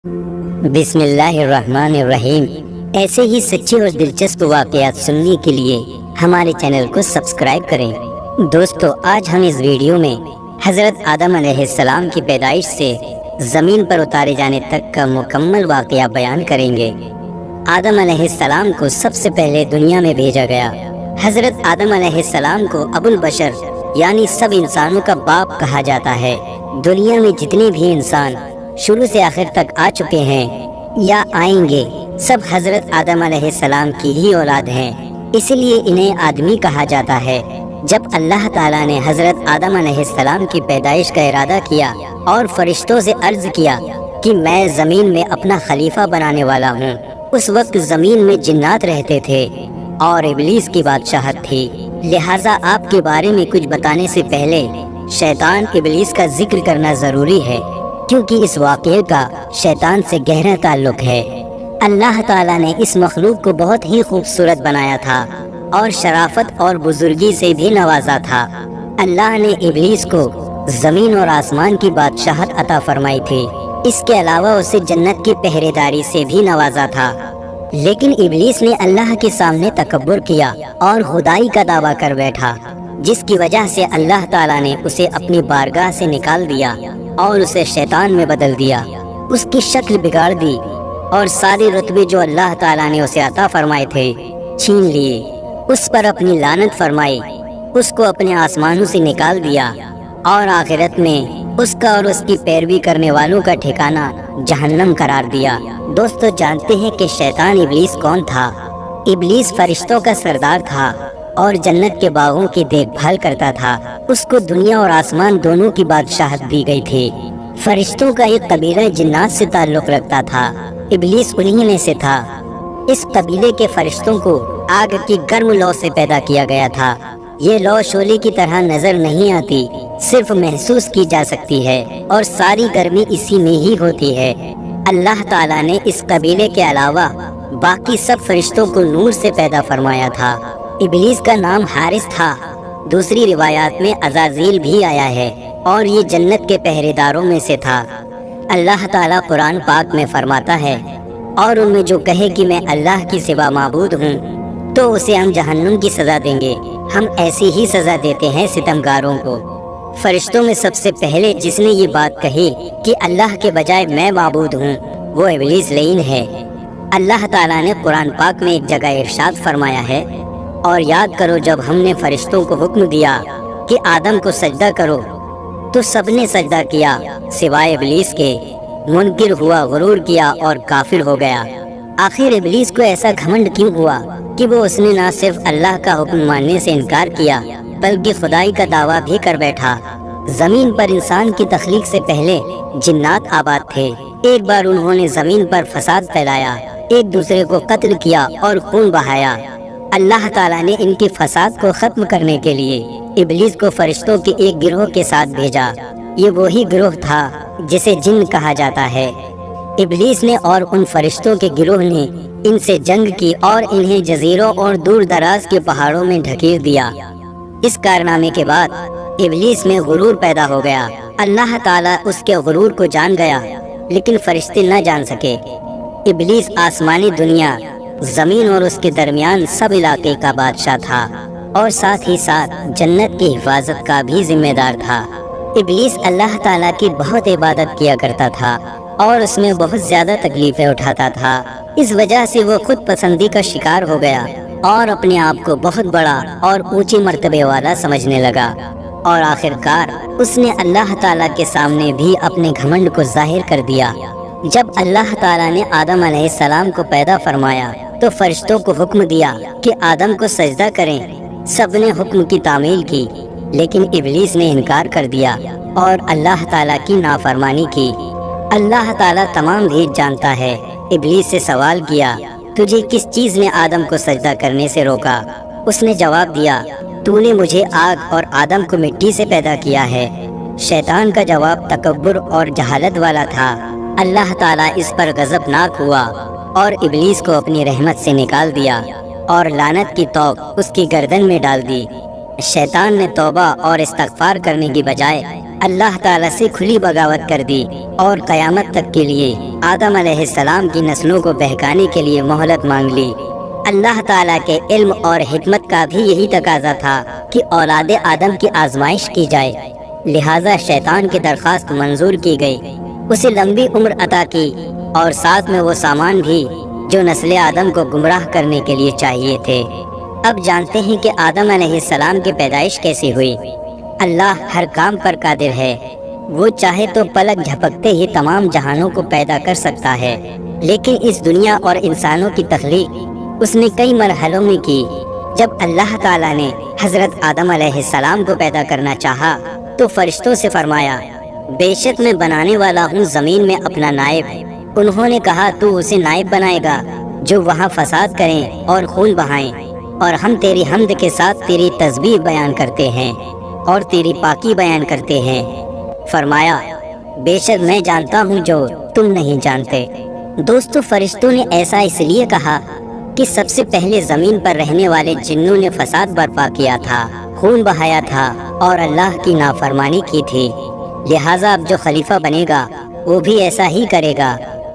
बिस्मिल्लाहिर्रहमानिर्रहीम। ऐसे ही सच्चे और दिलचस्प वाक़यात सुनने के लिए हमारे चैनल को सब्सक्राइब करें। दोस्तों, आज हम इस वीडियो में हज़रत आदम अलैहिस्सलाम की पैदाइश से ज़मीन पर उतारे जाने तक का मुकम्मल वाक़या बयान करेंगे। आदम अलैहिस्सलाम को सबसे पहले दुनिया में भेजा गया। हज़रत आदम अलैहिस्सलाम को अबुल बशर यानी सब इंसानों का बाप कहा जाता है। दुनिया में जितने भी इंसान शुरू से आखिर तक आ चुके हैं या आएंगे, सब हज़रत आदम अलैहिस्सलाम की ही औलाद हैं। इसलिए इन्हें आदमी कहा जाता है। जब अल्लाह ताला ने हज़रत आदम अलैहिस्सलाम की पैदाइश का इरादा किया और फरिश्तों से अर्ज़ किया कि मैं ज़मीन में अपना खलीफा बनाने वाला हूँ, उस वक्त ज़मीन में जिन्नात रहते थे और इब्लीस की बादशाहत थी। लिहाजा आपके बारे में कुछ बताने से पहले शैतान इब्लीस का जिक्र करना ज़रूरी है, क्योंकि इस वाक़ये का शैतान से गहरा ताल्लुक है। अल्लाह ताला ने इस मखलूक को बहुत ही खूबसूरत बनाया था और शराफत और बुजुर्गी से भी नवाजा था। अल्लाह ने इब्लीस को ज़मीन और आसमान की बादशाहत अता फरमाई थी। इसके अलावा उसे जन्नत की पहरेदारी से भी नवाजा था। लेकिन इब्लीस ने अल्लाह के सामने तकब्बुर किया और खुदाई का दावा कर बैठा, जिसकी वजह से अल्लाह ताला ने उसे अपनी बारगाह से निकाल दिया और उसे शैतान में बदल दिया। उसकी शक्ल बिगाड़ दी और सारे रुतबे जो अल्लाह ताला ने उसे अता फरमाए थे छीन लिए। उस पर अपनी लानत फरमाई, उसको अपने आसमानों से निकाल दिया और आखिरत में उसका और उसकी पैरवी करने वालों का ठिकाना जहन्नम करार दिया। दोस्तों, जानते हैं कि शैतान इब्लीस कौन था? इब्लीस फरिश्तों का सरदार था और जन्नत के बागों की देखभाल करता था। उसको दुनिया और आसमान दोनों की बादशाहत दी गई थी। फरिश्तों का एक कबीला जिन्नात से ताल्लुक रखता था। इब्लीस उन्हीं में से था। इस कबीले के फरिश्तों को आग की गर्म लौ से पैदा किया गया था। ये लौ शोले की तरह नजर नहीं आती, सिर्फ महसूस की जा सकती है और सारी गर्मी इसी में ही होती है। अल्लाह ताला ने इस कबीले के अलावा बाकी सब फरिश्तों को नूर से पैदा फरमाया था। इब्लीस का नाम हारिस था। दूसरी रिवायात में अज़ाज़ील भी आया है और ये जन्नत के पहरेदारों में से था। अल्लाह ताला कुरान पाक में फरमाता है, और उनमें जो कहे कि मैं अल्लाह की सिवा माबूद हूँ, तो उसे हम जहन्नुम की सज़ा देंगे। हम ऐसी ही सज़ा देते हैं सितमगारों को। फरिश्तों में सबसे पहले जिसने ये बात कही कि अल्लाह के बजाय मैं माबूद हूँ, वो इब्लीस लईन है। अल्लाह ताला ने कुरान पाक में एक जगह इरशाद फरमाया है, और याद करो जब हमने फरिश्तों को हुक्म दिया कि आदम को सजदा करो, तो सबने सजदा किया सिवाय इब्लीस के। मुनकिर हुआ, गुरूर किया और काफिर हो गया। आखिर इब्लीस को ऐसा घमंड क्यों हुआ कि वो उसने ना सिर्फ अल्लाह का हुक्म मानने से इनकार किया, बल्कि खुदाई का दावा भी कर बैठा। जमीन पर इंसान की तख्लीक से पहले जिन्नात आबाद थे। एक बार उन्होंने जमीन पर फसाद फैलाया, एक दूसरे को कत्ल किया और खून बहाया। अल्लाह ताला ने इनके फसाद को खत्म करने के लिए इब्लीस को फरिश्तों के एक गिरोह के साथ भेजा। ये वही गिरोह था जिसे जिन्न कहा जाता है। इब्लीस ने और उन फरिश्तों के गिरोह ने इनसे जंग की और इन्हें जजीरों और दूर दराज के पहाड़ों में ढकेल दिया। इस कारनामे के बाद इब्लीस में गुरूर पैदा हो गया। अल्लाह ताला उसके गुरूर को जान गया, लेकिन फरिश्ते न जान सके। इब्लीस आसमानी दुनिया, जमीन और उसके दरमियान सब इलाके का बादशाह था और साथ ही साथ जन्नत की हिफाजत का भी जिम्मेदार था। इब्लीस अल्लाह ताला की बहुत इबादत किया करता था और उसमें बहुत ज्यादा तकलीफें उठाता था। इस वजह से वो खुद पसंदी का शिकार हो गया और अपने आप को बहुत बड़ा और ऊंचे मर्तबे वाला समझने लगा। और आखिरकार उसने अल्लाह ताला के सामने भी अपने घमंड को जाहिर कर दिया। जब अल्लाह ताला ने आदम अलैहिस्सलाम को पैदा फरमाया, तो फरिश्तों को हुक्म दिया कि आदम को सजदा करें। सबने हुक्म की तामील की, लेकिन इब्लीस ने इनकार कर दिया और अल्लाह ताला की नाफरमानी की। अल्लाह ताला तमाम भेद जानता है। इब्लीस से सवाल किया, तुझे किस चीज़ ने आदम को सजदा करने से रोका? उसने जवाब दिया, तूने मुझे आग और आदम को मिट्टी से पैदा किया है। शैतान का जवाब तकब्बुर और जहालत वाला था। अल्लाह ताला इस पर गज़बनाक हुआ और इब्लीस को अपनी रहमत से निकाल दिया और लानत की तौक उसकी गर्दन में डाल दी। शैतान ने तौबा और इस्तग़फ़ार करने की बजाय अल्लाह ताला से खुली बगावत कर दी और क़यामत तक के लिए आदम अलैहिस्सलाम की नस्लों को बहकाने के लिए मोहलत मांग ली। अल्लाह ताला के इल्म और हिकमत का भी यही तकाजा था कि औलाद आदम की आजमाइश की जाए, लिहाजा शैतान की दरख्वास्त मंजूर की गई, उसे लंबी उम्र अता की और साथ में वो सामान भी जो नस्ल आदम को गुमराह करने के लिए चाहिए थे। अब जानते हैं कि आदम अलैहिस्सलाम की पैदाइश कैसे हुई। अल्लाह हर काम पर कादिर है, वो चाहे तो पलक झपकते ही तमाम जहानों को पैदा कर सकता है, लेकिन इस दुनिया और इंसानों की तख्लीक उसने कई मरहलों में की। जब अल्लाह ताला ने हज़रत आदम अलैहिस्सलाम को पैदा करना चाहा तो फरिश्तों से फरमाया, बेशक मैं बनाने वाला हूँ ज़मीन में अपना नायब। उन्होंने कहा, तू उसे नायब बनाएगा जो वहाँ फसाद करें और खून बहाएं, और हम तेरी हम्द के साथ तेरी तस्बीह बयान करते हैं और तेरी पाकी बयान करते हैं। फरमाया, बेशक मैं जानता हूँ जो तुम नहीं जानते। दोस्तों, फरिश्तों ने ऐसा इसलिए कहा कि सबसे पहले ज़मीन पर रहने वाले जिन्नों ने फसाद बर्पा किया था, खून बहाया था और अल्लाह की नाफरमानी की थी। लिहाजा अब जो खलीफा बनेगा वो भी ऐसा ही करेगा।